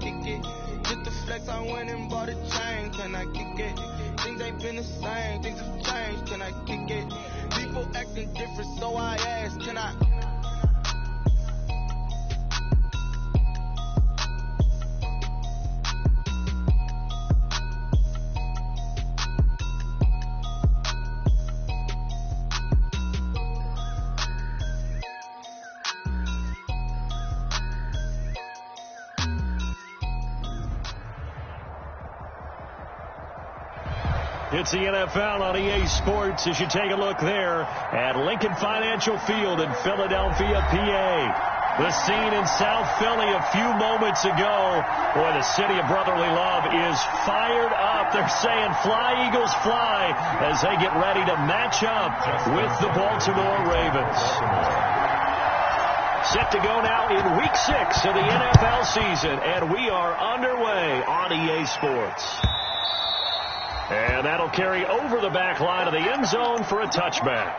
kick it? Just the flex, I went and bought a chain. Can I kick it? Things ain't been the same. Things have changed. Can I kick it? People acting different, so I asked, can I? It's the NFL on EA Sports as you take a look there at Lincoln Financial Field in Philadelphia, PA. The scene in South Philly a few moments ago. Boy, the city of brotherly love is fired up. They're saying fly, Eagles, fly, as they get ready to match up with the Baltimore Ravens. Set to go now in Week 6 of the NFL season, and we are underway on EA Sports. And that'll carry over the back line of the end zone for a touchback.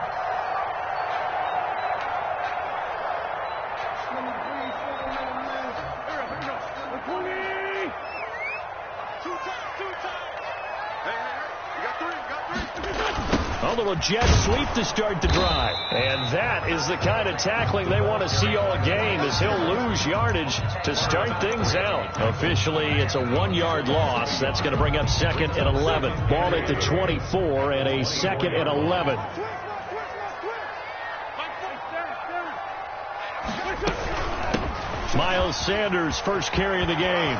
A little jet sweep to start the drive. And that is the kind of tackling they want to see all game, as he'll lose yardage to start things out. Officially, it's a 1-yard loss. That's going to bring up 2nd and 11. Ball at the 24 and a 2nd and 11. Miles Sanders first carry of the game.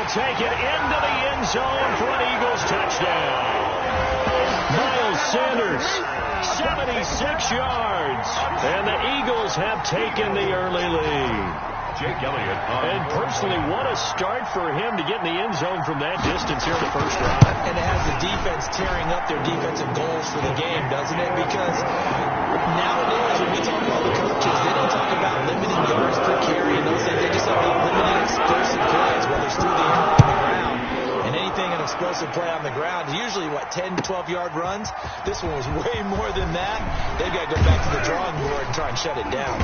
Take it into the end zone for an Eagles touchdown. Miles Sanders, 76 yards. And the Eagles have taken the early lead. Jake Elliott. And personally, what a start for him to get in the end zone from that distance here in the first drive. And it has the defense tearing up their defensive goals for the game, doesn't it? Because nowadays, when we talk about the coaches, they don't talk about limiting yards per carry and those things. They just talk about limiting explosive plays, whether it's through the air or on the ground. And anything an explosive play on the ground is usually, 10, 12-yard runs. This one was way more than that. They've got to go back to the drawing board and try and shut it down.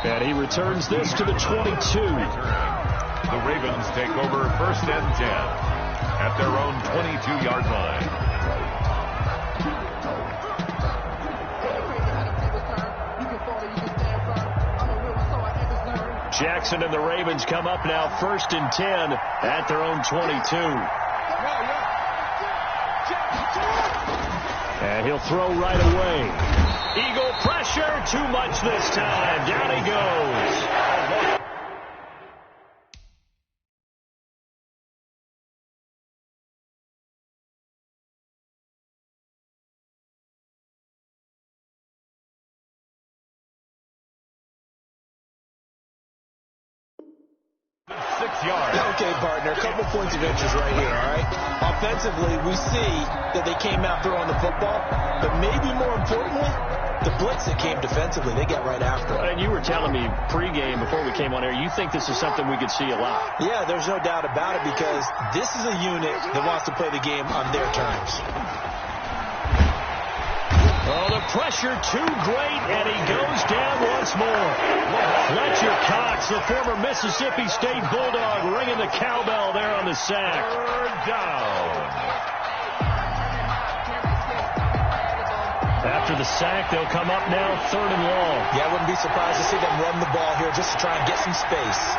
And he returns this to the 22. The Ravens take over 1st and 10 at their own 22-yard line. Jackson and the Ravens come up now 1st and 10 at their own 22. And he'll throw right away. Eagle pressure, too much this time. Down he goes. Okay, partner, a couple points of interest right here, all right? Offensively, we see that they came out throwing the football, but maybe more importantly, the blitz that came defensively, they got right after it. And you were telling me pregame before we came on air, you think this is something we could see a lot. Yeah, there's no doubt about it, because this is a unit that wants to play the game on their terms. Oh, the pressure too great, and he goes down once more. Fletcher Cox, the former Mississippi State Bulldog, ringing the cowbell there on the sack. 3rd down. After the sack, they'll come up now 3rd and long. Yeah, I wouldn't be surprised to see them run the ball here just to try and get some space.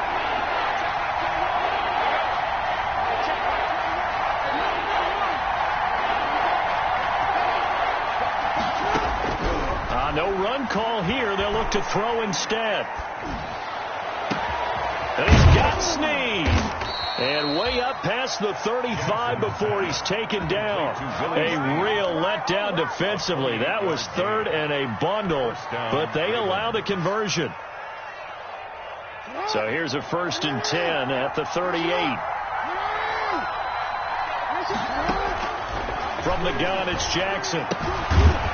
No run call here. They'll look to throw instead. And he's got Snead. And way up past the 35 before he's taken down. A real letdown defensively. That was 3rd and a bundle, but they allow the conversion. So here's a 1st and 10 at the 38. From the gun, it's Jackson.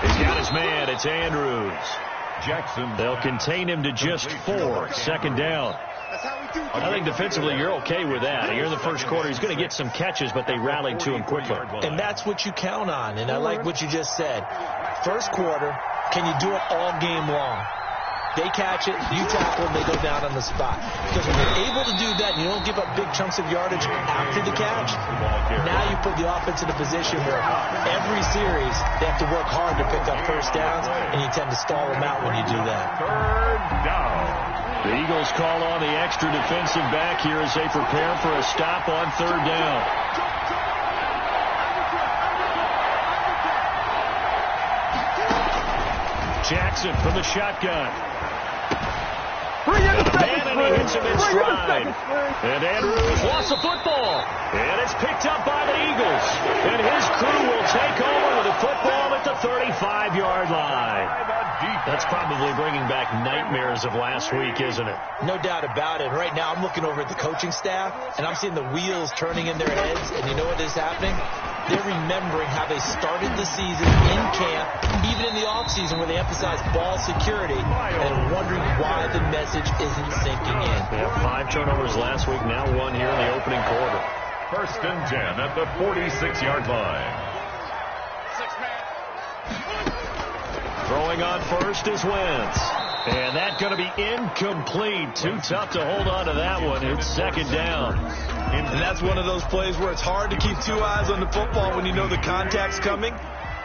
He's got his man. It's Andrews. Jackson. They'll contain him to just 4. 2nd down. I think defensively you're okay with that. Here in the first quarter, he's going to get some catches, but they rallied to him quickly. And that's what you count on, and I like what you just said. First quarter, can you do it all game long? They catch it, you tackle, and they go down on the spot. Because when you're able to do that and you don't give up big chunks of yardage after the catch, now you put the offense in a position where every series they have to work hard to pick up first downs, and you tend to stall them out when you do that. Third down. The Eagles call on the extra defensive back here as they prepare for a stop on third down. Jackson from the shotgun. And he hits him in stride. And Andrews lost the football. And it's picked up by the Eagles. And his crew will take over with the football at the 35-yard line. That's probably bringing back nightmares of last week, isn't it? No doubt about it. Right now I'm looking over at the coaching staff, and I'm seeing the wheels turning in their heads. And you know what is happening? They're remembering how they started the season in camp, even in the offseason where they emphasized ball security, and wondering why the message isn't sinking in. They had 5 turnovers last week, now 1 here in the opening quarter. First and 10 at the 46-yard line. Throwing on first is Wentz. And that's going to be incomplete. Too tough to hold on to that one. It's second down. And that's one of those plays where it's hard to keep 2 eyes on the football when you know the contact's coming,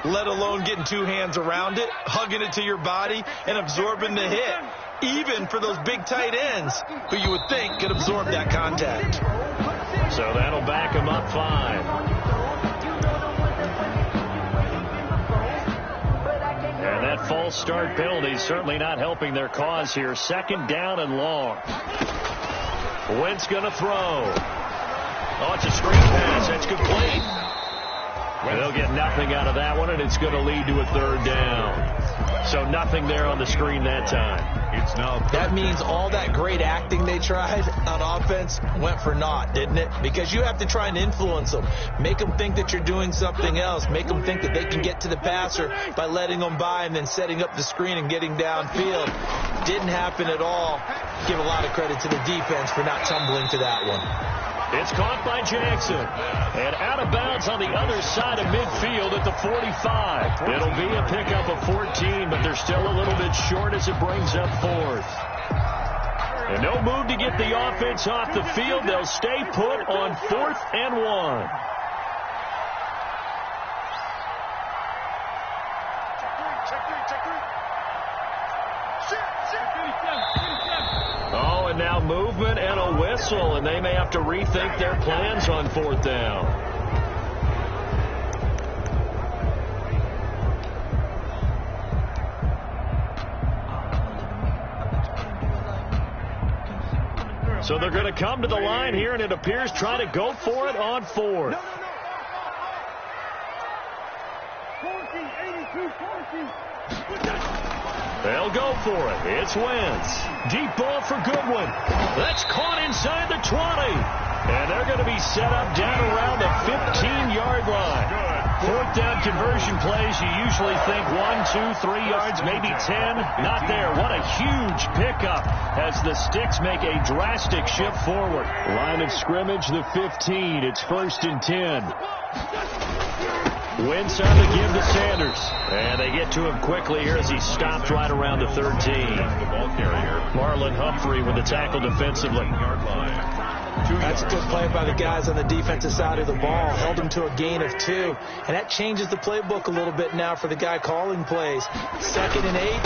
let alone getting 2 hands around it, hugging it to your body, and absorbing the hit. Even for those big tight ends who you would think could absorb that contact. So that'll back him up 5. And that false start penalty certainly not helping their cause here. Second down and long. Wentz going to throw. Oh, it's a screen pass. That's complete. They'll get nothing out of that one, and it's going to lead to a third down. So nothing there on the screen that time. It's now. That means all that great acting they tried on offense went for naught, didn't it? Because you have to try and influence them. Make them think that you're doing something else. Make them think that they can get to the passer by letting them by and then setting up the screen and getting downfield. Didn't happen at all. Give a lot of credit to the defense for not tumbling to that one. It's caught by Jackson. And out of bounds on the other side of midfield at the 45. It'll be a pickup of 14, but they're still a little bit short as it brings up 4th. And no move to get the offense off the field. They'll stay put on 4th and 1. Oh, and now movement and a whistle, and they may have to rethink their plans on 4th down. So they're going to come to the line here, and it appears try to go for it on 4th. They'll go for it. It's Wentz. Deep ball for Goodwin. That's caught inside the 20. And they're going to be set up down around the 15-yard line. 4th down conversion plays, you usually think 1, 2, 3 yards, maybe 10. Not there. What a huge pickup as the Sticks make a drastic shift forward. Line of scrimmage, the 15. It's 1st and 10. Wentz on the give to Sanders. And they get to him quickly here as he stopped right around the 13. Marlon Humphrey with the tackle defensively. That's a good play by the guys on the defensive side of the ball. Held him to a gain of 2. And that changes the playbook a little bit now for the guy calling plays. 2nd and 8.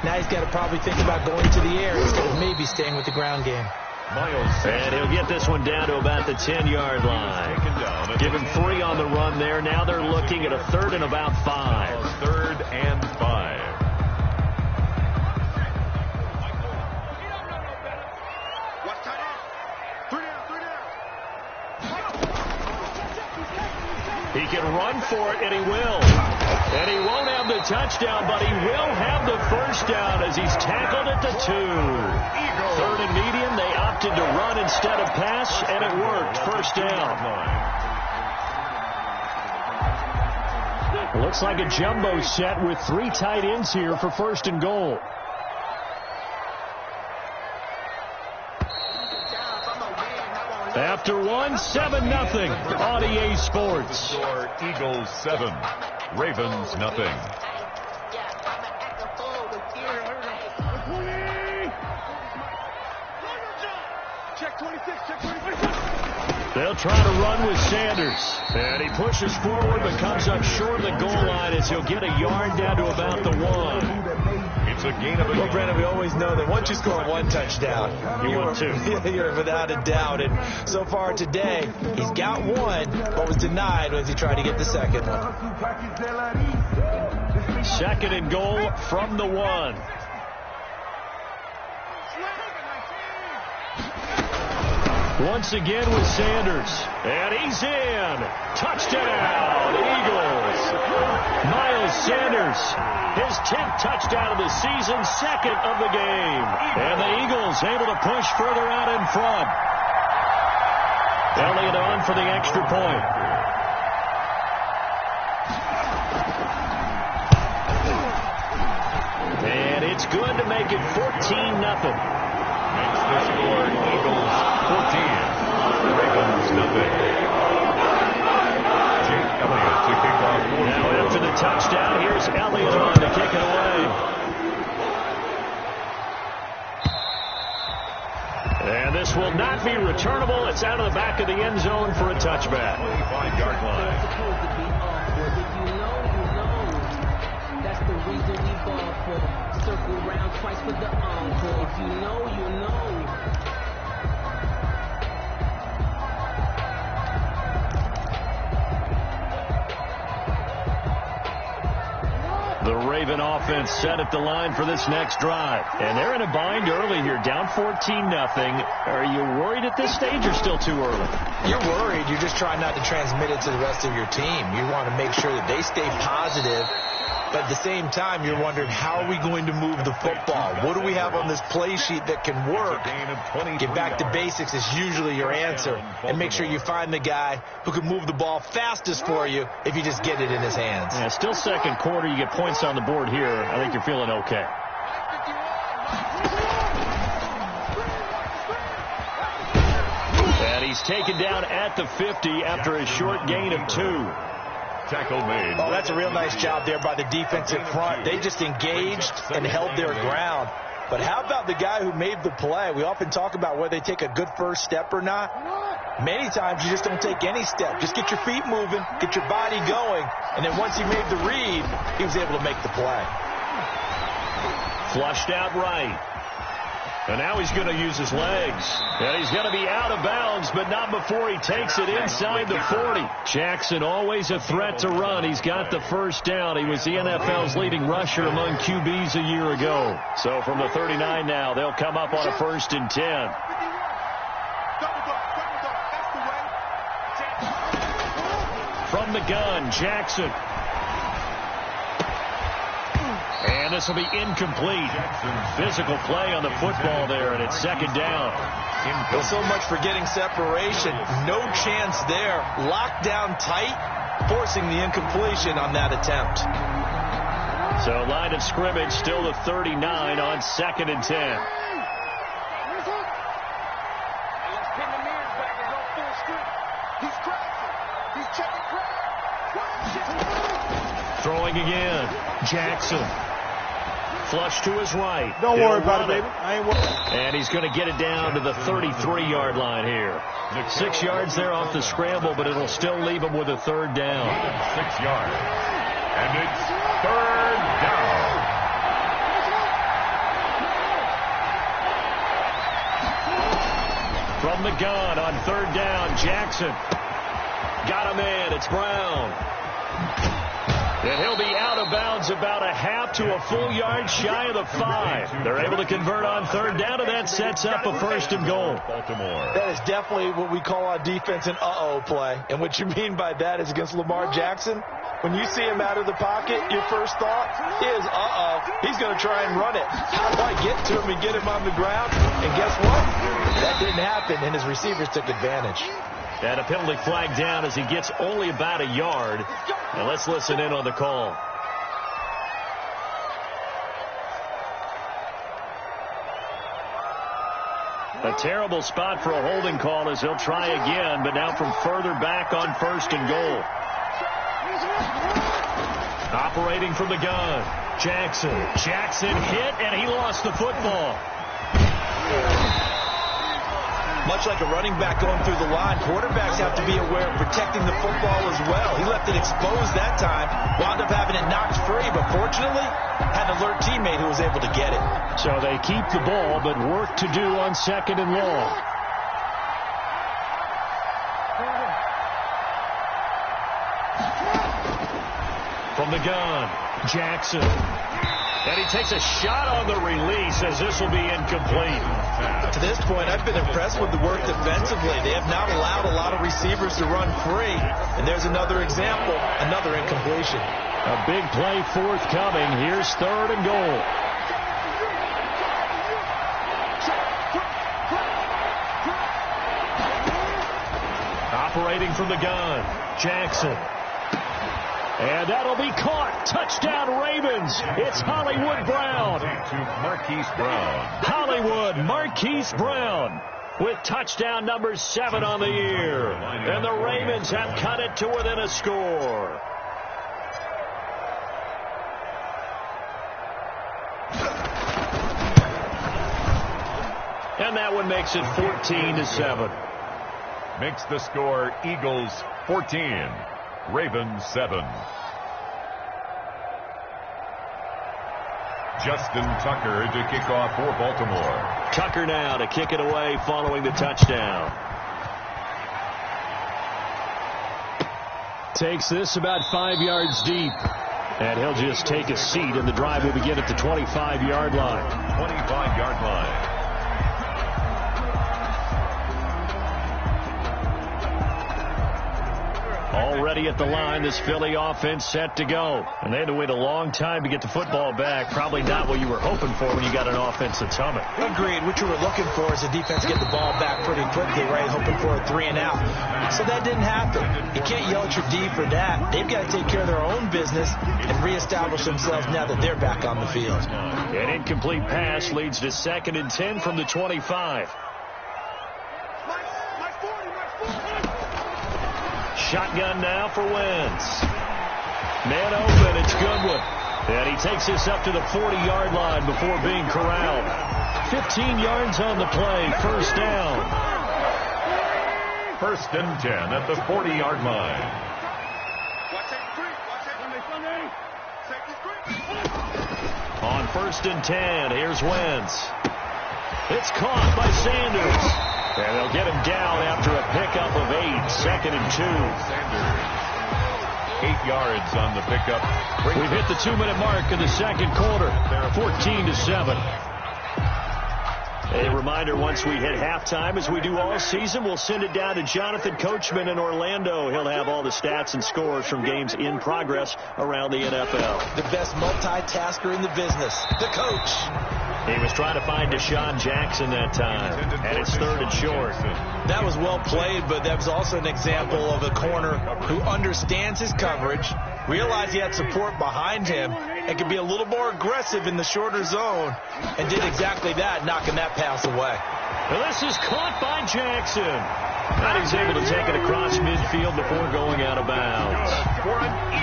Now he's got to probably think about going to the air instead of maybe staying with the ground game. And he'll get this one down to about the 10-yard line. Give him 3 on the run there. Now they're looking at a 3rd and about 5. 3rd and 5. He can run for it, and he will. And he won't have the touchdown, but he will have the first down as he's tackled at the 2. 3rd and medium, they opted to run instead of pass, and it worked. First down. Looks like a jumbo set with 3 tight ends here for 1st and goal. After one, 7-0 on EA Sports. Eagles 7, Ravens nothing. They'll try to run with Sanders. And he pushes forward but comes up short of the goal line as he'll get a yard down to about the 1. It's a gain of a Well, Brandon, we always know that once you score one touchdown, You want two. You're without a doubt. And so far today, he's got one, but was denied as he tried to get the second one. 2nd and goal from the 1. Once again with Sanders. And he's in. Touchdown, Eagles. Miles Sanders, his 10th touchdown of the season, 2nd of the game. And the Eagles able to push further out in front. Elliott on for the extra point. And it's good to make it 14-0. Makes the score Eagles 14, Ravens nothing. Jake Elliott to kick off. Now after the touchdown, here's Elliott on to kick it away. And this will not be returnable. It's out of the back of the end zone for a touchback. 25-yard line. That's the reason we ball for. Circle round twice with the encore. If you know, you know. The Raven offense set at the line for this next drive. And they're in a bind early here, down 14-0. Are you worried at this stage or still too early? You're worried. You're just trying not to transmit it to the rest of your team. You want to make sure that they stay positive. But at the same time, you're wondering, how are we going to move the football? What do we have on this play sheet that can work? Get back to basics is usually your answer. And make sure you find the guy who can move the ball fastest for you if you just get it in his hands. Yeah, still second quarter. You get points on the board here. I think you're feeling okay. And he's taken down at the 50 after a short gain of 2. Tackle made. Oh, that's a real nice job there by the defensive front. They just engaged and held their ground. But how about the guy who made the play? We often talk about whether they take a good first step or not. Many times you just don't take any step. Just get your feet moving, get your body going, and then once he made the read, he was able to make the play. Flushed out right. And now he's going to use his legs. And he's going to be out of bounds, but not before he takes it inside the 40. Jackson always a threat to run. He's got the first down. He was the NFL's leading rusher among QBs a year ago. So from the 39 now, they'll come up on a 1st and 10. From the gun, Jackson. And this will be incomplete. Physical play on the football there, and it's 2nd down. Well, so much for getting separation. No chance there. Locked down tight, forcing the incompletion on that attempt. So line of scrimmage still the 39 on 2nd and 10. Throwing again. Jackson. Flush to his right. Don't worry about it, baby. I ain't worried. And he's going to get it down to the 33-yard line here. 6 yards there off the scramble, but it'll still leave him with a 3rd down. 6 yards. And it's 3rd down. From the gun on 3rd down, Jackson. Got him in. It's Brown. And he'll be out of bounds about a half to a full yard shy of the 5. They're able to convert on 3rd down, and that sets up a 1st and goal. Baltimore. That is definitely what we call on defense an uh-oh play. And what you mean by that is against Lamar Jackson, when you see him out of the pocket, your first thought is, uh-oh, he's going to try and run it. How do I get to him and get him on the ground? And guess what? That didn't happen, and his receivers took advantage. And a penalty flag down as he gets only about a yard. And let's listen in on the call. A terrible spot for a holding call as he'll try again, but now from further back on 1st and goal. Operating from the gun, Jackson. Jackson hit, and he lost the football. Much like a running back going through the line, quarterbacks have to be aware of protecting the football as well. He left it exposed that time, wound up having it knocked free, but fortunately had an alert teammate who was able to get it. So they keep the ball, but work to do on 2nd and long. From the gun, Jackson. And he takes a shot on the release as this will be incomplete. To this point, I've been impressed with the work defensively. They have not allowed a lot of receivers to run free. And there's another example, another incompletion. A big play forthcoming. Here's 3rd and goal. Operating from the gun, Jackson. And that'll be caught. Touchdown, Ravens. It's Hollywood Brown. To Marquise Brown. Hollywood Marquise Brown with touchdown number 7 on the year. And the Ravens have cut it to within a score. And that one makes it 14-7. Makes the score Eagles 14. Ravens 7. Justin Tucker to kick off for Baltimore. Tucker now to kick it away following the touchdown. Takes this about 5 yards deep. And he'll just take a seat, and the drive will begin at the 25-yard line. 25-yard line. Already at the line, this Philly offense set to go. And they had to wait a long time to get the football back. Probably not what you were hoping for when you got an offense that's humming. Agreed. What you were looking for is the defense get the ball back pretty quickly, right? Hoping for a 3-and-out. So that didn't happen. You can't yell at your D for that. They've got to take care of their own business and reestablish themselves now that they're back on the field. An incomplete pass leads to 2nd and 10 from the 25. Shotgun now for Wentz. Man open, it's Goodwin. And he takes this up to the 40-yard line before being corralled. 15 yards on the play, 1st down. 1st and 10 at the 40-yard line. On 1st and 10, here's Wentz. It's caught by Sanders. And they'll get him down after a pickup of 8, 2nd and 2. Sanders, 8 yards on the pickup. We've hit the 2-minute mark in the 2nd quarter, 14-7. A reminder, once we hit halftime, as we do all season, we'll send it down to Jonathan Coachman in Orlando. He'll have all the stats and scores from games in progress around the NFL. The best multitasker in the business, the coach. He was trying to find Deshaun Jackson that time, and it's 3rd and short. That was well played, but that was also an example of a corner who understands his coverage, realized he had support behind him, and could be a little more aggressive in the shorter zone, and did exactly that, knocking that pass away. Well, this is caught by Jackson. And he's able to take it across midfield before going out of bounds.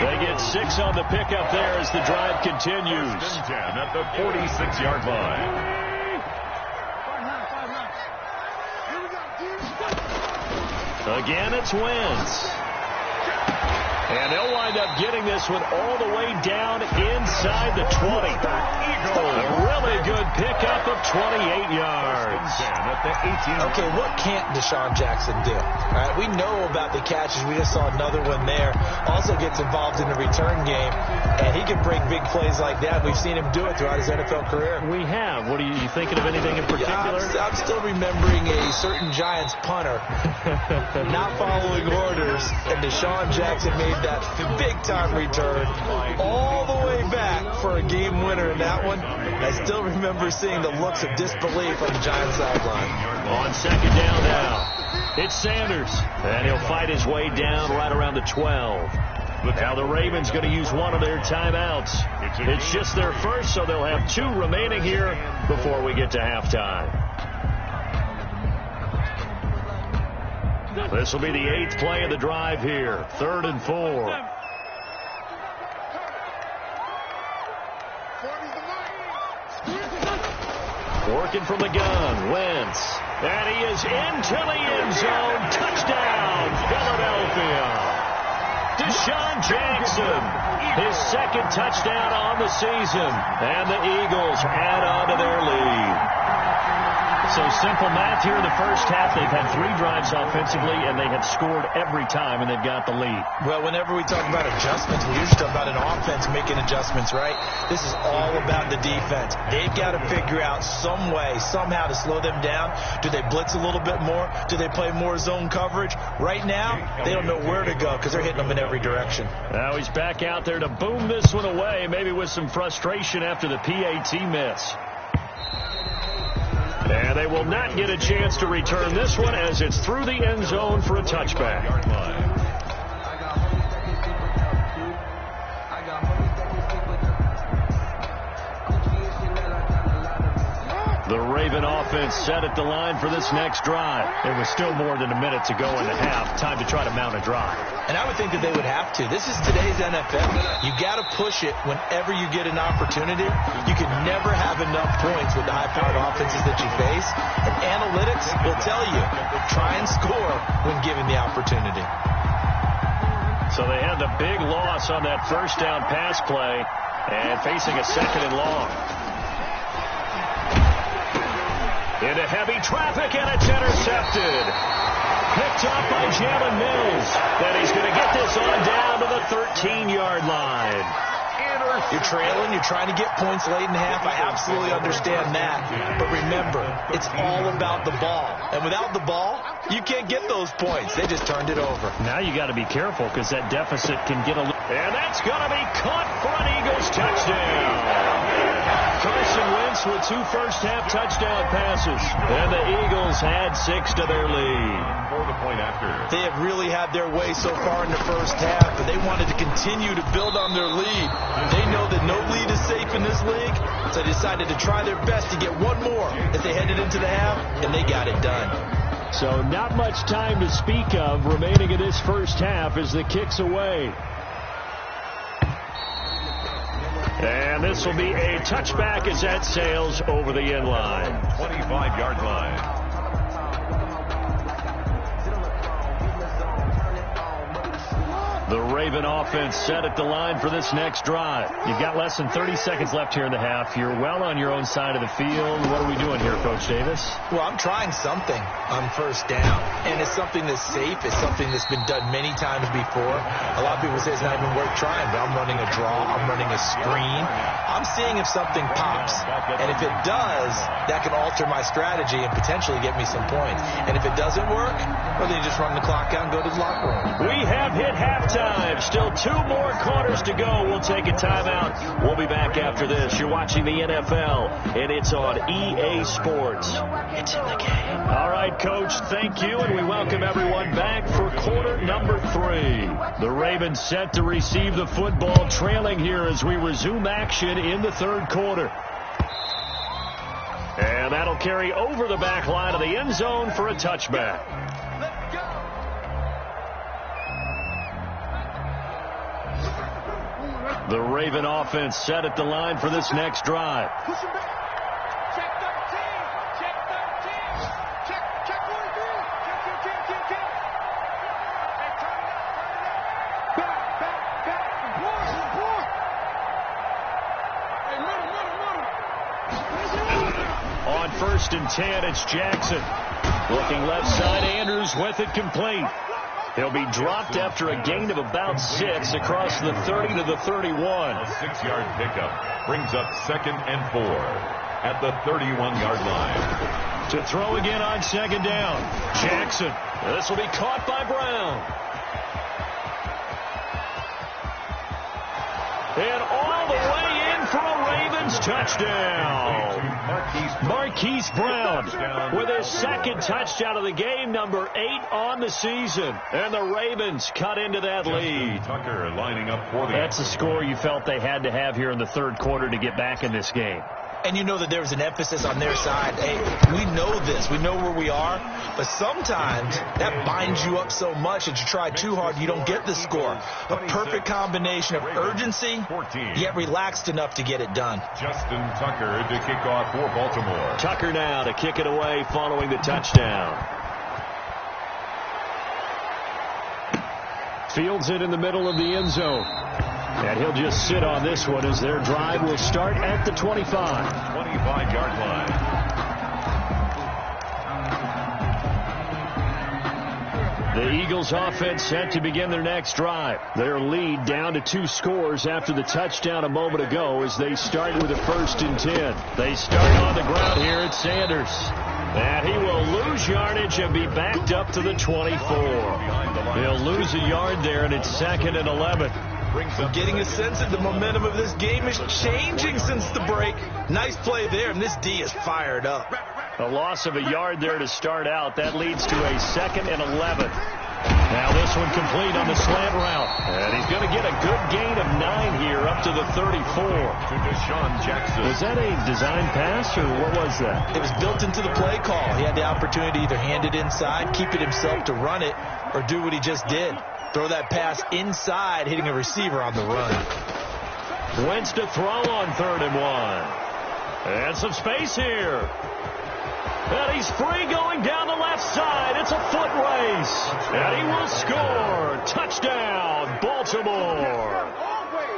They get 6 on the pickup there as the drive continues. 1st and 10 at the 46-yard line. Again, it's Wentz. And they'll wind up getting this one all the way down inside the 20. A really good pickup of 28 yards. Okay, what can't Deshaun Jackson do? All right, we know about the catches. We just saw another one there. Also gets involved in the return game, and he can break big plays like that. We've seen him do it throughout his NFL career. We have. What are you thinking of anything in particular? Yeah, I'm still remembering a certain Giants punter not following orders, and Deshaun Jackson made that big-time return all the way back for a game winner in that one. I still remember seeing the looks of disbelief on the Giants sideline. On 2nd down now, it's Sanders, and he'll fight his way down right around the 12. Now the Ravens going to use one of their timeouts. It's just their first, so they'll have 2 remaining here before we get to halftime. This will be the 8th play of the drive here. 3rd and 4. Working from the gun, Wentz. And he is into the end zone. Touchdown, Philadelphia. Deshaun Jackson, his 2nd touchdown on the season. And the Eagles add on to their lead. So simple math here in the first half. They've had 3 drives offensively, and they have scored every time, and they've got the lead. Well, whenever we talk about adjustments, we usually talk about an offense making adjustments, right? This is all about the defense. They've got to figure out some way, somehow to slow them down. Do they blitz a little bit more? Do they play more zone coverage? Right now, they don't know where to go because they're hitting them in every direction. Now he's back out there to boom this one away, maybe with some frustration after the PAT miss. And they will not get a chance to return this one as it's through the end zone for a touchback. The Raven offense set at the line for this next drive. It was still more than a minute to go in the half. Time to try to mount a drive. And I would think that they would have to. This is today's NFL. You got to push it whenever you get an opportunity. You can never have enough points with the high-powered offenses that you face. And analytics will tell you, try and score when given the opportunity. So they had the big loss on that first down pass play and facing a 2nd and long. Into heavy traffic, and it's intercepted. Picked up by Jalen Mills. Then he's going to get this on down to the 13-yard line. You're trailing. You're trying to get points late in the half. I absolutely understand that. But remember, it's all about the ball. And without the ball, you can't get those points. They just turned it over. Now you got to be careful because that deficit can get a little. And that's going to be caught for an Eagles touchdown. Carson Wentz with 2 first-half touchdown passes. And the Eagles add 6 to their lead. For the point after. They have really had their way so far in the first half, but they wanted to continue to build on their lead. They know that no lead is safe in this league, so they decided to try their best to get one more as they headed into the half, and they got it done. So not much time to speak of remaining in this first half as the kick's away. And this will be a touchback as that sails over the end line. 25-yard line. The Raven offense set at the line for this next drive. You've got less than 30 seconds left here in the half. You're well on your own side of the field. What are we doing here, Coach Davis? Well, I'm trying something on first down, and it's something that's safe. It's something that's been done many times before. A lot of people say it's not even worth trying, but I'm running a draw. I'm running a screen. I'm seeing if something pops, and if it does, that can alter my strategy and potentially get me some points. And if it doesn't work, well, then you just run the clock out and go to the locker room. We have hit halftime. Still 2 more quarters to go. We'll take a timeout. We'll be back after this. You're watching the NFL, and it's on EA Sports. It's in the game. All right, Coach, thank you, and we welcome everyone back for quarter number 3. The Ravens set to receive the football, trailing here as we resume action in the 3rd quarter. And that'll carry over the back line of the end zone for a touchback. The Raven offense set at the line for this next drive. Push him back. Check 13. Check 13. Check 43. Check. Hey, turn it up. Back. Support. Hey, middle. On 1st and 10, it's Jackson. Looking left side, Andrews with it complete. He'll be dropped after a gain of about 6 across the 30 to the 31. A 6-yard pickup brings up 2nd and 4 at the 31-yard line. To throw again on 2nd down. Jackson. This will be caught by Brown. And all the way in for a Ravens touchdown. Marquise Brown with his 2nd touchdown of the game, number 8 on the season. And the Ravens cut into that lead. Tucker lining up for the. That's the score you felt they had to have here in the 3rd quarter to get back in this game. And you know that there was an emphasis on their side. Hey, we know this. We know where we are. But sometimes that binds you up so much that you try too hard, you don't get the score. A perfect combination of urgency, yet relaxed enough to get it done. Justin Tucker to kick off for Baltimore. Tucker now to kick it away following the touchdown. Fields it in the middle of the end zone. And he'll just sit on this one as their drive will start at the 25. 25-yard line. The Eagles offense set to begin their next drive. Their lead down to 2 scores after the touchdown a moment ago as they start with a 1st and 10. They start on the ground here at Sanders. And he will lose yardage and be backed up to the 24. He'll lose a yard there, and it's 2nd and 11. I'm getting a sense that the momentum of this game is changing since the break. Nice play there, and this D is fired up. A loss of a yard there to start out. That leads to a 2nd and 11. Now this one complete on the slant route. And he's going to get a good gain of 9 here up to the 34. To Deshaun Jackson. Was that a design pass, or what was that? It was built into the play call. He had the opportunity to either hand it inside, keep it himself to run it, or do what he just did. Throw that pass inside, hitting a receiver on the run. Wentz to throw on 3rd and 1. And some space here. And he's free going down the left side. It's a foot race. And he will score. Touchdown, Baltimore.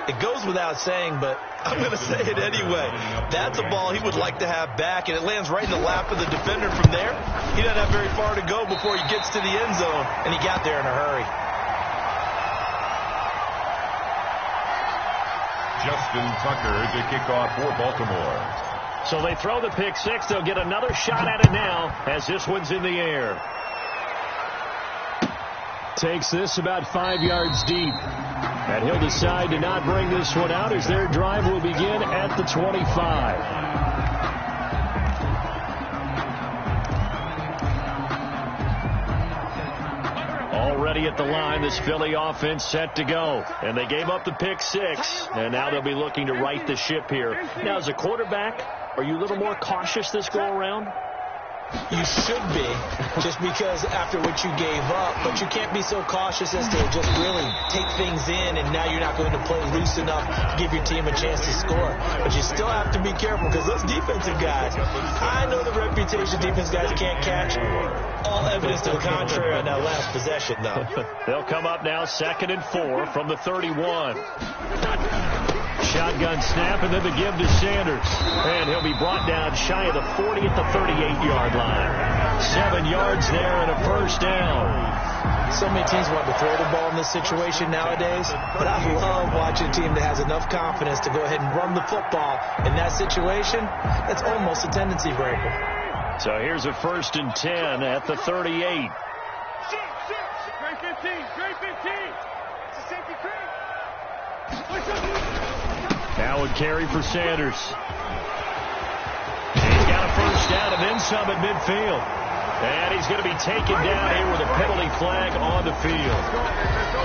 It goes without saying, but I'm going to say it anyway. That's a ball he would like to have back, and it lands right in the lap of the defender from there. He doesn't have very far to go before he gets to the end zone, and he got there in a hurry. Justin Tucker to kick off for Baltimore. So they throw the pick 6. They'll get another shot at it now as this one's in the air. Takes this about 5 yards deep. And he'll decide to not bring this one out as their drive will begin at the 25. Already at the line, this Philly offense set to go. And they gave up the pick 6. And now they'll be looking to right the ship here. Now, as a quarterback, are you a little more cautious this go-around? You should be, just because after what you gave up, but you can't be so cautious as to just really take things in, and now you're not going to play loose enough to give your team a chance to score. But you still have to be careful because those defensive guys, I know the reputation defense guys can't catch. All evidence to the contrary on that last possession, though. They'll come up now 2nd and 4 from the 31. Shotgun snap, and then the give to Sanders. And he'll be brought down shy of the 40 at the 38-yard line. 7 yards there and a 1st down. So many teams want to throw the ball in this situation nowadays, but I love watching a team that has enough confidence to go ahead and run the football. In that situation, that's almost a tendency breaker. So here's a 1st and 10 at the 38. Great 15. Great 15. It's a safety cream. Now would carry for Sanders. He's got a 1st down and then some at midfield. And he's going to be taken down here with a penalty flag on the field.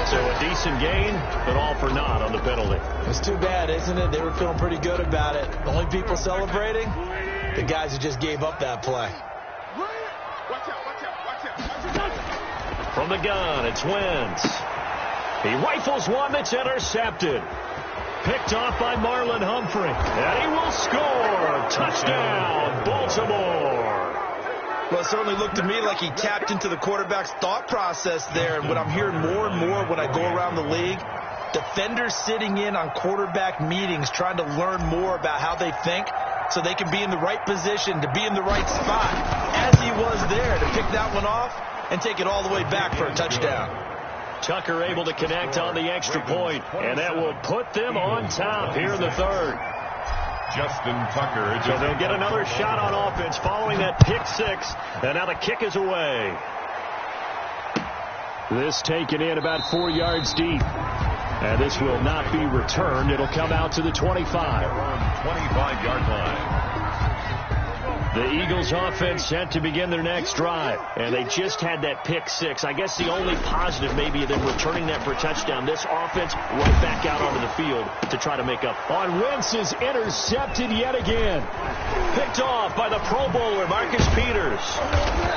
So a decent gain, but all for naught on the penalty. It's too bad, isn't it? They were feeling pretty good about it. The only people celebrating, the guys who just gave up that play. From the gun, it's Wentz. He rifles one that's intercepted. Picked off by Marlon Humphrey. And he will score. Touchdown, Baltimore. Well, it certainly looked to me like he tapped into the quarterback's thought process there. And what I'm hearing more and more when I go around the league, defenders sitting in on quarterback meetings trying to learn more about how they think so they can be in the right position, to be in the right spot, as he was there to pick that one off and take it all the way back for a touchdown. Tucker able to connect on the extra point, and that will put them on top here in the 3rd. Justin Tucker. So they'll get another shot on offense following that pick 6, and now the kick is away. This taken in about 4 yards deep, and this will not be returned. It'll come out to the 25. 25-yard line. The Eagles offense set to begin their next drive, and they just had that pick six. I guess the only positive maybe them returning that for a touchdown. This offense right back out onto the field to try to make up. On Wentz is intercepted yet again. Picked off by the Pro Bowler, Marcus Peters.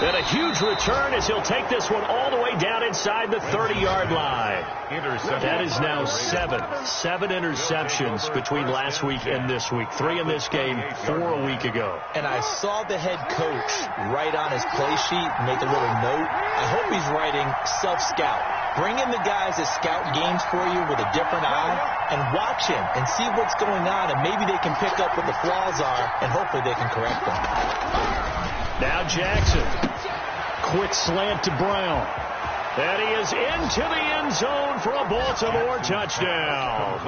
And a huge return as he'll take this one all the way down inside the 30-yard line. That is now seven interceptions between last week and this week. 3 in this game, 4 a week ago. And I saw the head coach write on his play sheet, make a little note. I hope he's writing self-scout. Bring in the guys that scout games for you with a different eye and watch him and see what's going on, and maybe they can pick up what the flaws are, and hopefully they can correct them. Now Jackson. Quick slant to Brown. And he is into the end zone for a Baltimore touchdown.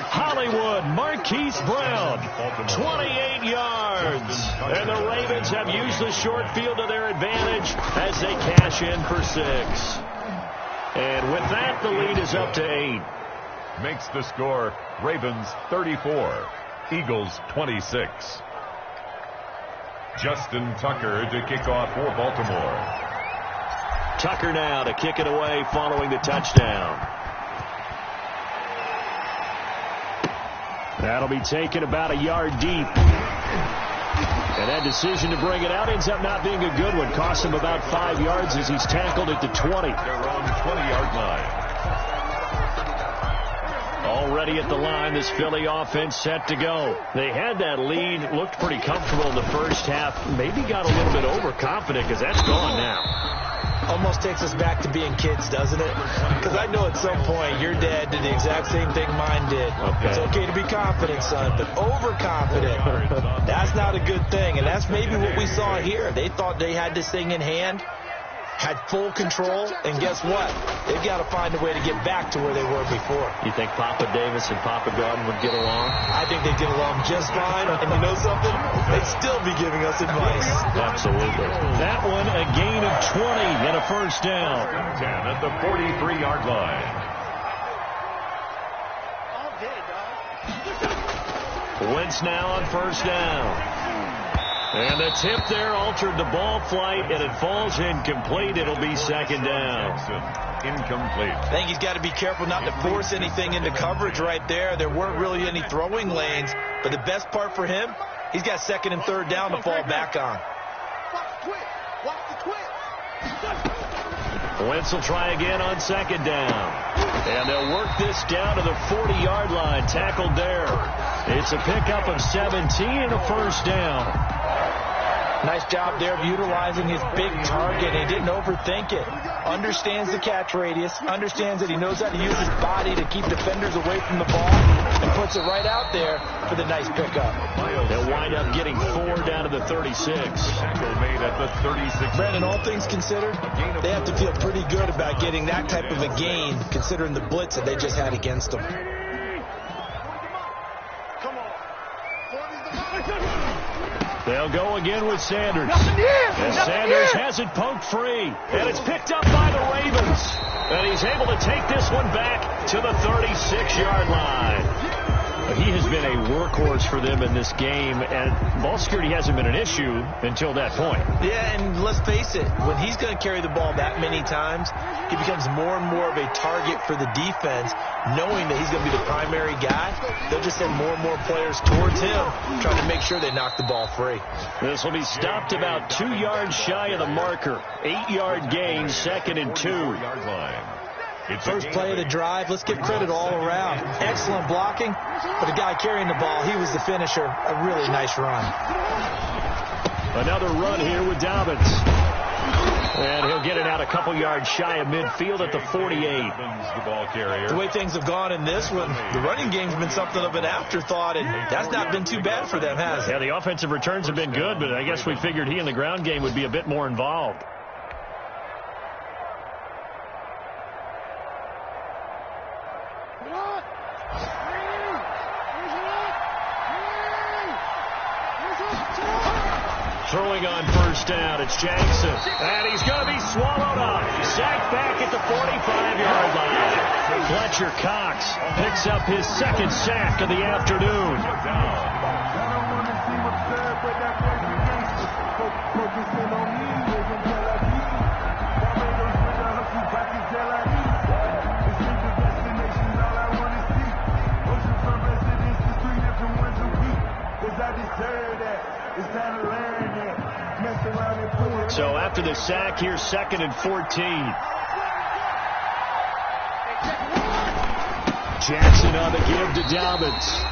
Hollywood Marquise Brown, 28 yards. And the Ravens have used the short field to their advantage as they cash in for 6. And with that, the lead is up to 8. Makes the score Ravens 34, Eagles 26. Justin Tucker to kick off for Baltimore. Tucker now to kick it away following the touchdown. That'll be taken about a yard deep. And that decision to bring it out ends up not being a good one. Cost him about 5 yards as he's tackled at the 20. Their own 20-yard line. Already at the line, this Philly offense set to go. They had that lead, looked pretty comfortable in the first half. Maybe got a little bit overconfident because that's gone now. Almost takes us back to being kids, doesn't it? Because I know at some point your dad did the exact same thing mine did. Okay. It's okay to be confident, son, but overconfident, that's not a good thing. And that's maybe what we saw here. They thought they had this thing in hand, had full control, and guess what? They've got to find a way to get back to where they were before. You think Papa Davis and Papa Garden would get along? I think they'd get along just fine, and you know something? They'd still be giving us advice. Absolutely. That one, a gain of 20 and a first down. 10 at the 43-yard line. Wentz now on first down. And the tip there altered the ball flight, and it falls incomplete. It'll be second down. Incomplete. I think he's got to be careful not to force anything into coverage right there. There weren't really any throwing lanes, but the best part for him, he's got second and third down to fall back on. Wentz will try again on second down. And they'll work this down to the 40-yard line. Tackled there. It's a pickup of 17 and a first down. Nice job there of utilizing his big target. He didn't overthink it. Understands the catch radius. Understands that he knows how to use his body to keep defenders away from the ball. And puts it right out there for the nice pickup. They'll wind up getting 4 down to the 36. Tackle made at the 36. Brandon, all things considered, they have to feel pretty good about getting that type of a gain, considering the blitz that they just had against them. They'll go again with Sanders. And Sanders has it poked free. And it's picked up by the Ravens. And he's able to take this one back to the 36-yard line. He has been a workhorse for them in this game, and ball security hasn't been an issue until that point. Yeah, and let's face it, when he's going to carry the ball that many times, he becomes more and more of a target for the defense, knowing that he's going to be the primary guy. They'll just send more and more players towards him, trying to make sure they knock the ball free. This will be stopped about 2 yards shy of the marker. 8-yard gain, second and 2. First play of the drive, let's give credit all around. Excellent blocking, but the guy carrying the ball, he was the finisher. A really nice run. Another run here with Dobbins. And he'll get it out a couple yards shy of midfield at the 48. The ball carrier. The way things have gone in this one, the running game's been something of an afterthought, and that's not been too bad for them, has it? Yeah, the offensive returns have been good, but I guess we figured he in the ground game would be a bit more involved. Throwing on first down, it's Jackson. And he's going to be swallowed up. Sacked back at the 45-yard line. Fletcher Cox picks up his second sack of the afternoon. So after the sack, here's 2nd and 14. Jackson on the give to Dobbins.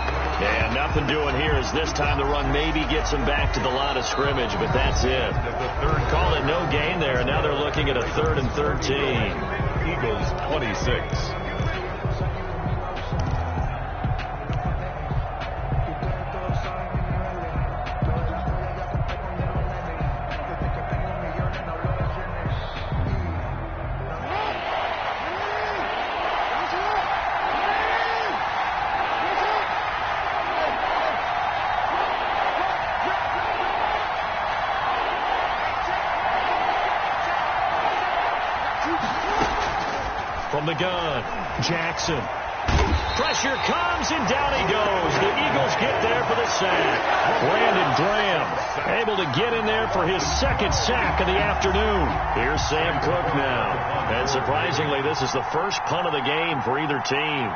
And nothing doing here as this time the run maybe gets him back to the line of scrimmage, but that's it. The third call it no gain there, and now they're looking at a 3rd and 13. Eagles 26. From the gun, Jackson. Pressure comes, and down he goes. The Eagles get there for the sack. Brandon Graham able to get in there for his second sack of the afternoon. Here's Sam Cook now. And surprisingly, this is the first punt of the game for either team.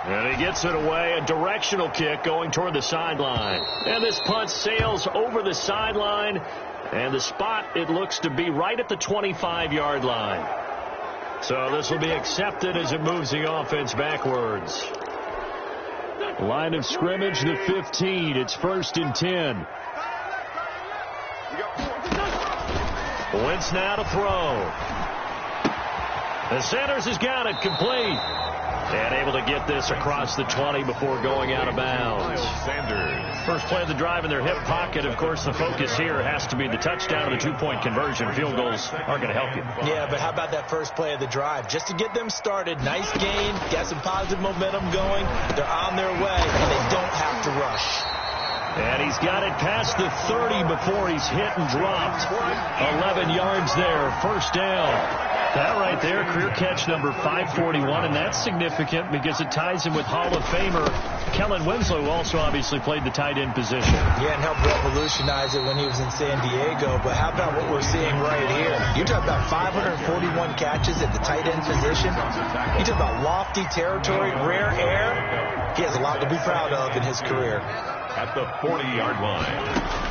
And he gets it away, a directional kick going toward the sideline. And this punt sails over the sideline. And the spot, it looks to be right at the 25-yard line. So this will be accepted as it moves the offense backwards. Line of scrimmage, the 15. It's 1st and 10. Wentz now to throw. The Sanders has got it complete. And able to get this across the 20 before going out of bounds. Sanders. First play of the drive in their hip pocket. Of course, the focus here has to be the touchdown and the 2-point conversion. Field goals aren't going to help you. Yeah, but how about that first play of the drive? Just to get them started, nice gain, got some positive momentum going. They're on their way, and they don't have to rush. And he's got it past the 30 before he's hit and dropped. 11 yards there, first down. That right there, career catch number 541, and that's significant because it ties him with Hall of Famer Kellen Winslow, who also obviously played the tight end position. Yeah, and helped revolutionize it when he was in San Diego. But how about what we're seeing right here? You're talking about 541 catches at the tight end position. You're talking about lofty territory, rare air. He has a lot to be proud of in his career. At the 40-yard line.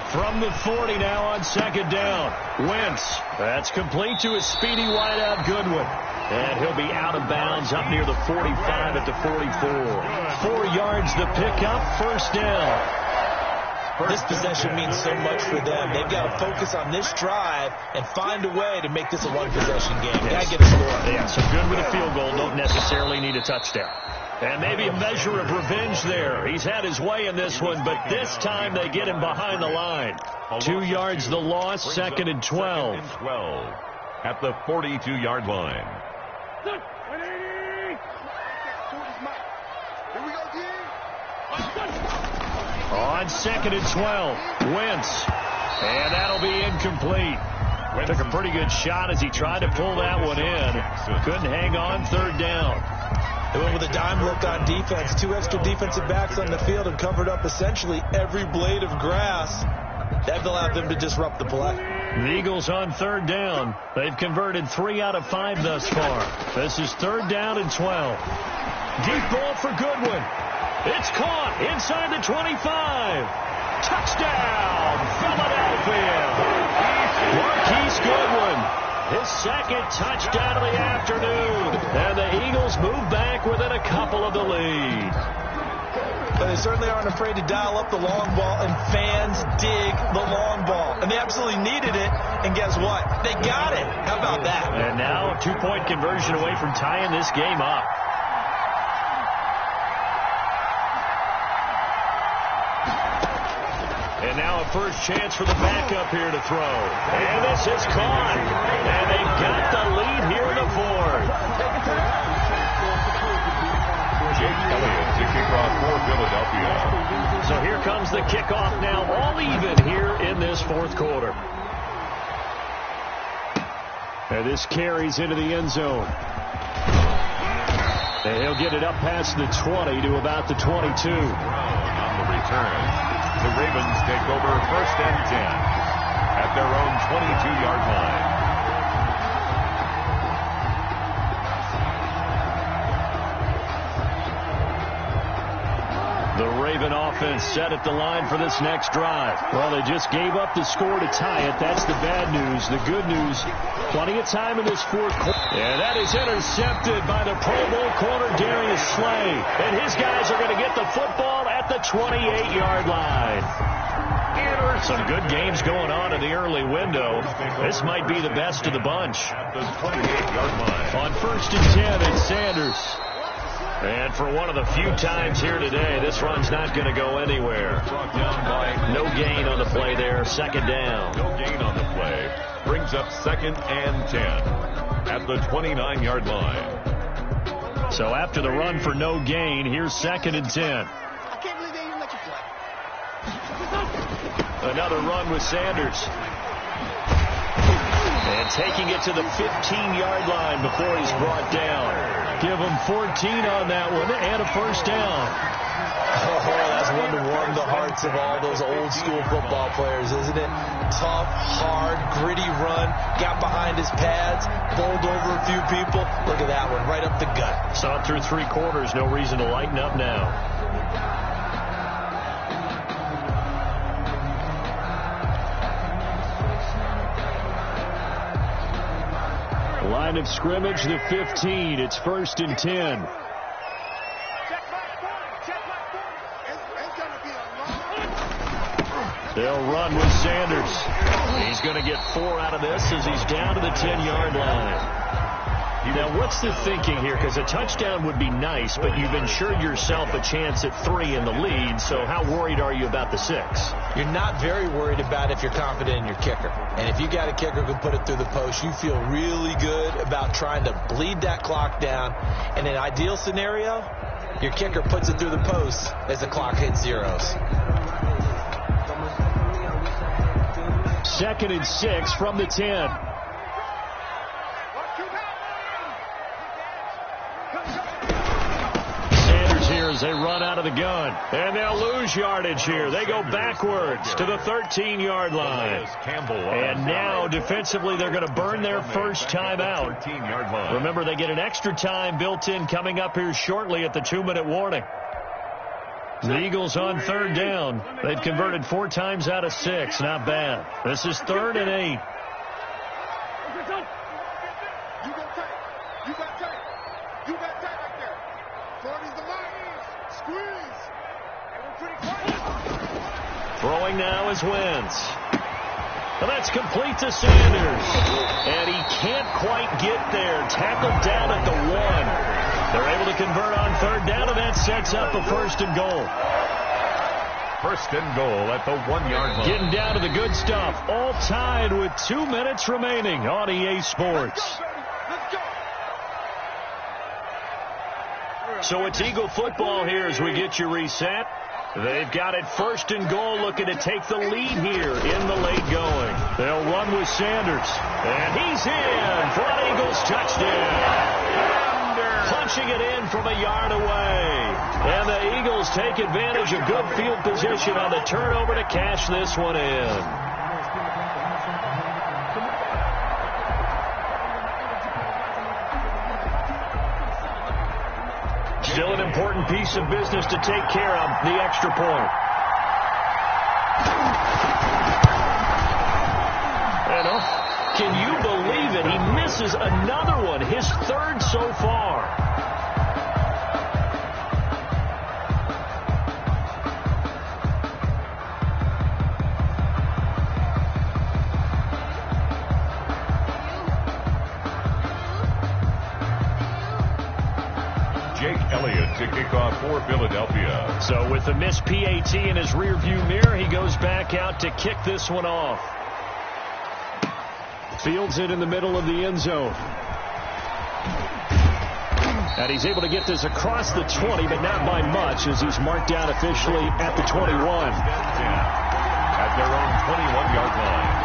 From the 40 now on second down. Wentz. That's complete to his speedy wideout Goodwin. And he'll be out of bounds up near the 45 at the 44. 4 yards the pickup, first down. This possession means so much for them. They've got to focus on this drive and find a way to make this a one-possession game. Got to get a score. Yeah, so good with a field goal. Don't necessarily need a touchdown. And maybe a measure of revenge there. He's had his way in this one, but this time they get him behind the line. 2 yards the loss, 2nd and 12. At the 42-yard line. On 2nd and 12, Wentz. And that'll be incomplete. Took a pretty good shot as he tried to pull that one in. Couldn't hang on, 3rd down. They went with a dime look on defense. 2 extra defensive backs on the field and covered up essentially every blade of grass. That allowed them to disrupt the play. The Eagles on 3rd down. They've converted 3 out of 5 thus far. This is 3rd down and 12. Deep ball for Goodwin. It's caught inside the 25. Touchdown, Philadelphia. Marquise Goodwin. His second touchdown of the afternoon. And the Eagles move back within a couple of the lead. But they certainly aren't afraid to dial up the long ball, and fans dig the long ball. And they absolutely needed it, and guess what? They got it. How about that? And now a 2-point conversion away from tying this game up. And now a first chance for the backup here to throw. And this is caught. And they've got the lead here in the 4th. Jake Elliott to kick off Philadelphia. So here comes the kickoff now, all even here in this fourth quarter. And this carries into the end zone. And he'll get it up past the 20 to about the 22. On the return, the Ravens take over 1st and 10 at their own 22-yard line. The Raven offense set at the line for this next drive. Well, they just gave up the score to tie it. That's the bad news. The good news, plenty of time in this fourth quarter. And that is intercepted by the Pro Bowl corner Darius Slay. And his guys are going to get the football at the 28-yard line. Some good games going on in the early window. This might be the best of the bunch. At the 28-yard line. On 1st and 10, it's Sanders. And for one of the few times here today, this run's not going to go anywhere. Brought down by no gain on the play there. 2nd down. No gain on the play. Brings up 2nd and 10 at the 29-yard line. So after the run for no gain, here's 2nd and 10. I can't believe they even let you play. Another run with Sanders. And taking it to the 15-yard line before he's brought down. Give him 14 on that one and a 1st down. Oh, that's one to warm the hearts of all those old school football players, isn't it? Tough, hard, gritty run. Got behind his pads, bowled over a few people. Look at that one, right up the gut. Saw it through 3 quarters. No reason to lighten up now. Line of scrimmage, the 15. It's 1st and 10. They'll run with Sanders. He's going to get 4 out of this as he's down to the 10-yard line. Now, what's the thinking here? Because a touchdown would be nice, but you've ensured yourself a chance at 3 in the lead, so how worried are you about the 6? You're not very worried about if you're confident in your kicker. And if you got a kicker who can put it through the post, you feel really good about trying to bleed that clock down. In an ideal scenario, your kicker puts it through the post as the clock hits zeros. 2nd and 6 from the 10. Sanders here as they run out of the gun. And they'll lose yardage here. They go backwards to the 13-yard line. And now defensively they're going to burn their first time out. Remember, they get an extra time built in coming up here shortly at the 2-minute warning. The Eagles on 3rd down. They've converted 4 times out of 6. Not bad. This is 3rd and 8. Throwing now is Wentz. And that's complete to Sanders. And he can't quite get there. Tackled down at the 1. They're able to convert on 3rd down, and that sets up a 1st and goal. 1st and goal at the 1-yard line. Getting down to the good stuff. All tied with 2 minutes remaining on EA Sports. So it's Eagle football here as we get you reset. They've got it 1st and goal, looking to take the lead here in the late going. They'll run with Sanders. And he's in for an Eagles touchdown. Punching it in from a yard away. And the Eagles take advantage of good field position on the turnover to cash this one in. Still an important piece of business to take care of, the extra point. And can you believe it? He misses another one, his 3rd so far. Jake Elliott to kick off for Philadelphia. So with the missed PAT in his rearview mirror, he goes back out to kick this one off. Fields it in the middle of the end zone. And he's able to get this across the 20, but not by much, as he's marked down officially at the 21. At their own 21-yard line.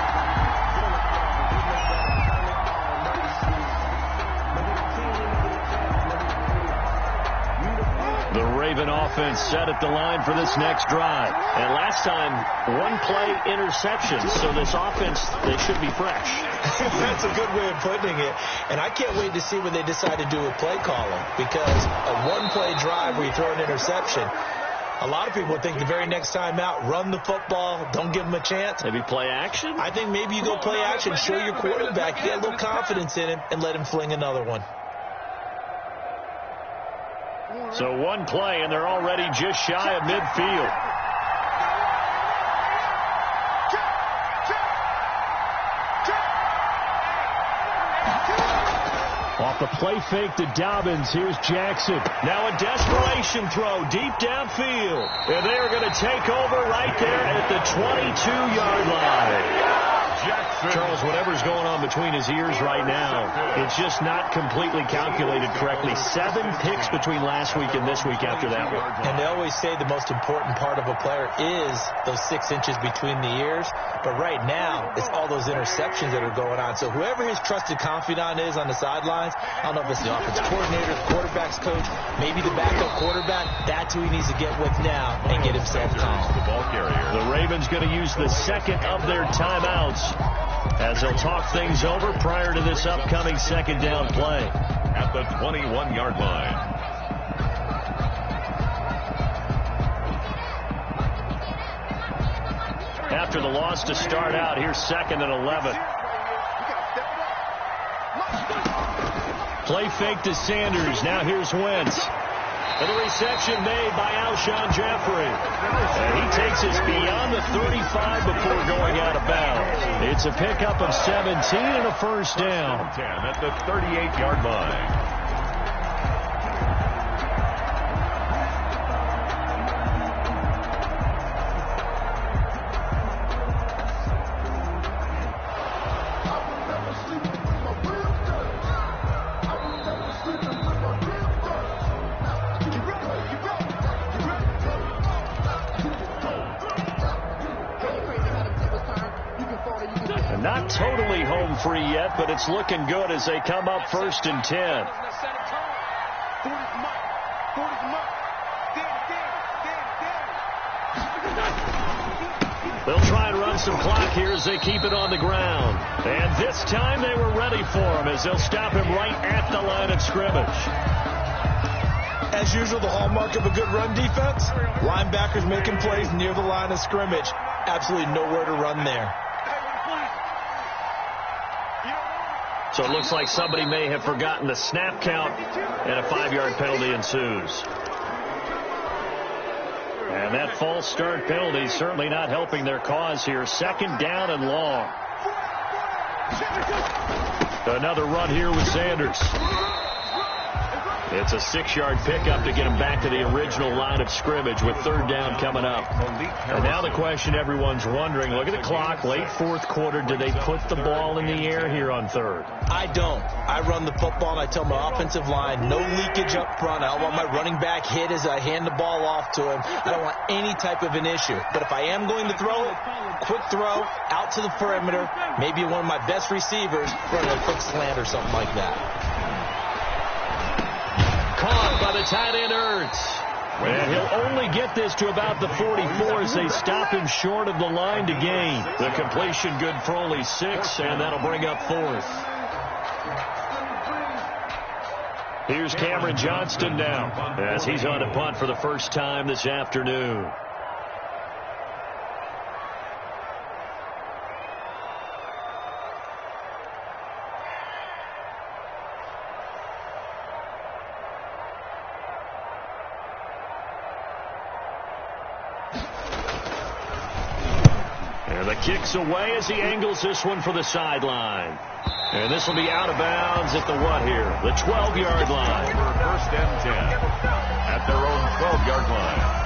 The Raven offense set at the line for this next drive. And last time, one-play interception. So this offense, they should be fresh. That's a good way of putting it. And I can't wait to see when they decide to do a play calling. Because a one-play drive where you throw an interception, a lot of people think the very next time out, run the football, don't give them a chance. Maybe play action? I think maybe you go play action, show your quarterback, get a little confidence in him, and let him fling another one. So one play, and they're already just shy of midfield. Off the play fake to Dobbins, here's Jackson. Now a desperation throw deep downfield. And they are going to take over right there at the 22-yard line. Jackson. Charles, whatever's going on between his ears right now, it's just not completely calculated correctly. 7 picks between last week and this week after that one. And they always say the most important part of a player is those 6 inches between the ears. But right now, it's all those interceptions that are going on. So whoever his trusted confidant is on the sidelines, I don't know if it's the offensive coordinator, the quarterback's coach, maybe the backup quarterback, that's who he needs to get with now and get himself calm. The ball carrier. The Ravens going to use the second of their timeouts as they'll talk things over prior to this upcoming second down play. At the 21-yard line. After the loss to start out, here's 2nd and 11. Play fake to Sanders. Now here's Wentz. And the reception made by Alshon Jeffrey. And he takes us beyond the 35 before going out of bounds. It's a pickup of 17 and a first down. 10 at the 38-yard line. Not totally home free yet, but it's looking good as they come up 1st and 10. They'll try and run some clock here as they keep it on the ground. And this time they were ready for him as they'll stop him right at the line of scrimmage. As usual, the hallmark of a good run defense, linebackers making plays near the line of scrimmage. Absolutely nowhere to run there. So it looks like somebody may have forgotten the snap count, and a 5-yard penalty ensues. And that false start penalty certainly not helping their cause here. 2nd down and long. Another run here with Sanders. It's a 6-yard pickup to get him back to the original line of scrimmage with 3rd down coming up. And now the question everyone's wondering, look at the clock, late 4th quarter, do they put the ball in the air here on 3rd? I don't. I run the football, and I tell my offensive line, no leakage up front. I don't want my running back hit as I hand the ball off to him. I don't want any type of an issue. But if I am going to throw it, quick throw, out to the perimeter, maybe one of my best receivers running a quick slant or something like that. Caught by the tight end Ertz. And he'll only get this to about the 44 as they stop him short of the line to gain. The completion good for only 6, and that'll bring up 4th. Here's Cameron Johnston now as he's on a punt for the first time this afternoon. And the kick's away as he angles this one for the sideline. And this will be out of bounds at the what here? The 12-yard line. 1st and 10 at their own 12-yard line.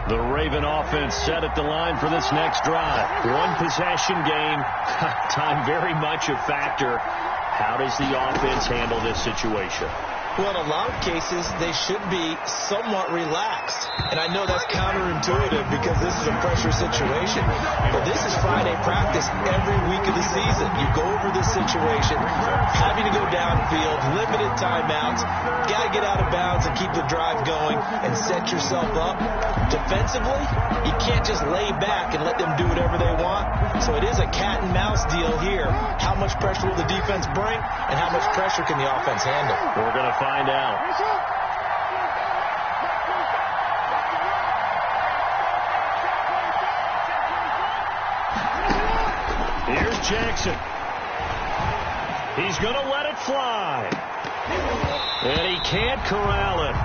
The Raven offense set at the line for this next drive. One possession game. Time very much a factor. How does the offense handle this situation? Well, in a lot of cases, they should be somewhat relaxed. And I know that's counterintuitive because this is a pressure situation. But this is Friday practice every week of the season. You go over this situation, having to go downfield, limited timeouts, got to get out of bounds and keep the drive going and set yourself up. Defensively, you can't just lay back and let them do whatever they want. So it is a cat and mouse deal here. How much pressure will the defense bring and how much pressure can the offense handle? We're going to find out. Here's Jackson. He's going to let it fly. And he can't corral it.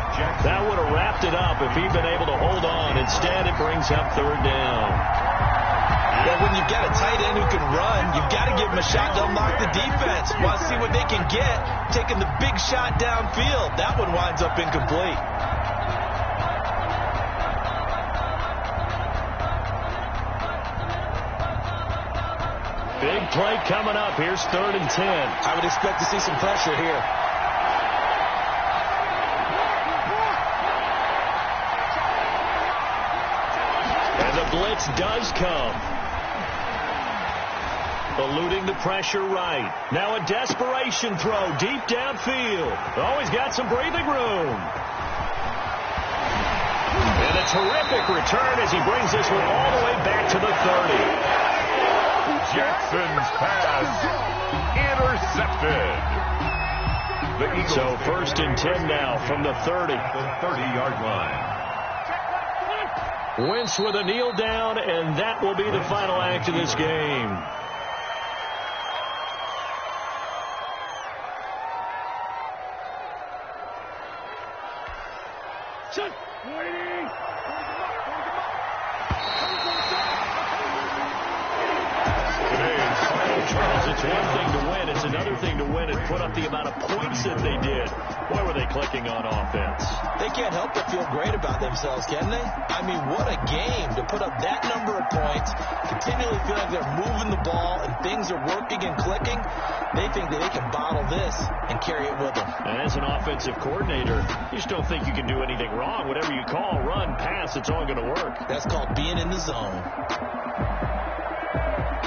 That would have wrapped it up if he'd been able to hold on. Instead, it brings up third down. Well, when you've got a tight end who can run, you've got to give him a shot to unlock the defense. Want to see what they can get, taking the big shot downfield. That one winds up incomplete. Big play coming up. Here's 3rd and 10. I would expect to see some pressure here. And the blitz does come. Eluding the pressure right. Now a desperation throw deep downfield. Oh, he's got some breathing room. And a terrific return as he brings this one all the way back to the 30. Jackson's pass intercepted. So 1st and 10 now from the 30. The 30-yard line. Wentz with a kneel down, and that will be the final act of this game. Charles, it's one thing to win. It's another thing to win and put up the amount of points that they did. Why were they clicking on offense? They can't help but feel great about themselves, can they? I mean, what a game to put up that number of points, continually feel like they're moving the ball and things are working and clicking. They think that they can bottle this and carry it with them. And as an offensive coordinator, you just don't think you can do anything wrong. Whatever you call, run, pass, it's all going to work. That's called being in the zone.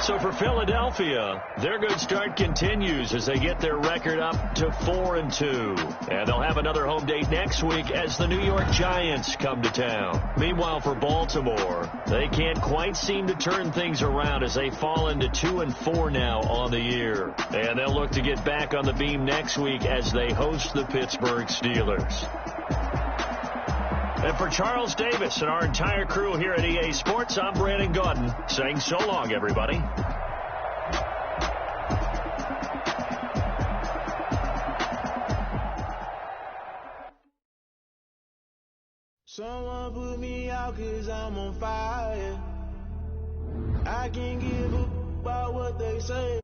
So for Philadelphia, their good start continues as they get their record up to 4-2. And they'll have another home date next week as the New York Giants come to town. Meanwhile, for Baltimore, they can't quite seem to turn things around as they fall into 2-4 now on the year. And they'll look to get back on the beam next week as they host the Pittsburgh Steelers. And for Charles Davis and our entire crew here at EA Sports, I'm Brandon Gaudin saying so long, everybody. Someone put me out 'cause I'm on fire. I can't give a about what they say.